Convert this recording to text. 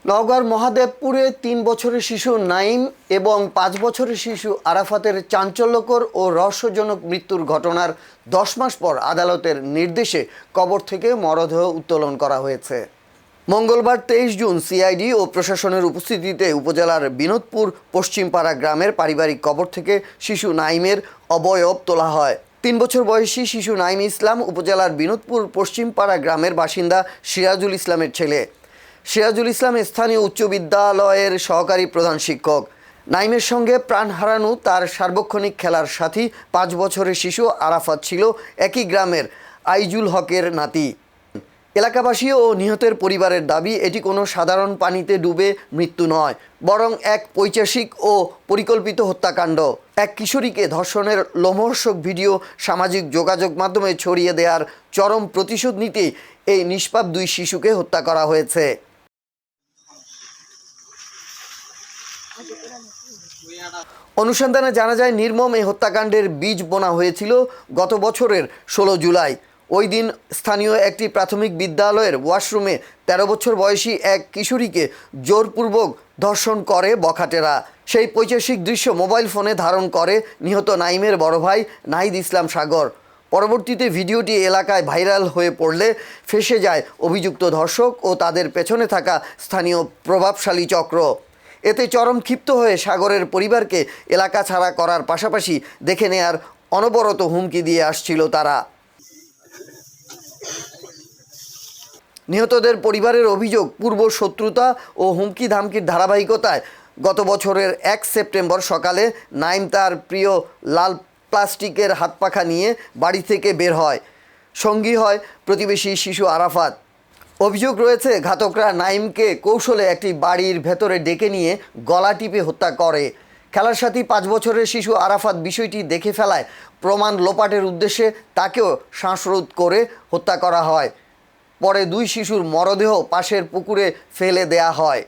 নওগাঁর মহাদেবপুরে ৩ বছরের শিশু নাইম এবং ৫ বছরের শিশু আরাফাতের চাঞ্চল্যকর ও রহস্যজনক মৃত্যুর ঘটনার ১০ মাস পর আদালতের নির্দেশে কবর থেকে মরদেহ উত্তোলন করা হয়েছে। মঙ্গলবার ২৩ জুন সিআইডি ও প্রশাসনের উপস্থিতিতে উপজেলার বিনোদপুর পশ্চিমপাড়া গ্রামের পারিবারিক কবর থেকে শিশু নাইমের অবয়ব তোলা হয়। ৩ বছর বয়সী শিশু নাইম ইসলাম উপজেলার বিনোদপুর পশ্চিমপাড়া গ্রামের বাসিন্দা সিরাজুল ইসলামের ছেলে। সিরাজুল ইসলাম স্থানীয় উচ্চ বিদ্যালয়ের সহকারী প্রধান শিক্ষক। নাইমের সঙ্গে প্রাণ হারানো তার সার্বক্ষণিক খেলার সাথী ৫ বছরের শিশু আরাফাত ছিল একই গ্রামের আইজুল হকের নাতি। এলাকাবাসী ও নিহতের পরিবারের দাবি, এটি কোনো সাধারণ পানিতে ডুবে মৃত্যু নয়, বরং এক পৈশাচিক ও পরিকল্পিত হত্যাকাণ্ড। এক কিশোরীকে ধর্ষণের লোমহর্ষক ভিডিও সামাজিক যোগাযোগ মাধ্যমে ছড়িয়ে দেওয়ার চরম প্রতিশোধ নিতেই এই নিষ্পাপ দুই শিশুকে হত্যা করা হয়েছে। অনুসন্ধানে জানা যায়, নির্মম এই হত্যাকাণ্ডের বীজ বোনা হয়েছিল গত বছরের ১৬ জুলাই। ওই দিন স্থানীয় একটি প্রাথমিক বিদ্যালয়ের ওয়াশরুমে ১৩ বছর বয়সী এক কিশোরীকে জোরপূর্বক ধর্ষণ করে বখাটেরা। সেই পৈশাচিক দৃশ্য মোবাইল ফোনে ধারণ করে নিহত নাইমের বড় ভাই নাহিদ ইসলাম সাগর। পরবর্তীতে ভিডিওটি এলাকায় ভাইরাল হয়ে পড়লে ফেঁসে যায় অভিযুক্ত ধর্ষক ও তাদের পেছনে থাকা স্থানীয় প্রভাবশালী চক্র। এতে চরম ক্ষিপ্ত হয়ে সাগরের পরিবারকে এলাকা ছাড়া করার পাশাপাশি দেখে নেয়ার অনবরত হুমকি দিয়ে আসছিল তারা। নিহতদের পরিবারের অভিযোগ, পূর্ব শত্রুতা ও হুমকি ধামকির ধারাবাহিকতায় গত বছরের ১ সেপ্টেম্বর সকালে নাইম তার প্রিয় লাল প্লাস্টিকের হাতপাখা নিয়ে বাড়ি থেকে বের হয়। সঙ্গী হয় প্রতিবেশী শিশু আরাফাত। অভিযোগ রয়েছে, ঘাতকরা নাইমকে কৌশলে একটি বাড়ির ভেতরে ডেকে নিয়ে গলা টিপে হত্যা করে। খেলার সাথী ৫ বছরের শিশু আরাফাত বিষয়টি দেখে ফেলায় প্রমাণ লোপাটের উদ্দেশ্যে তাকেও শ্বাসরোধ করে হত্যা করা হয়। পরে দুই শিশুর মরদেহ পাশের পুকুরে ফেলে দেয়া হয়।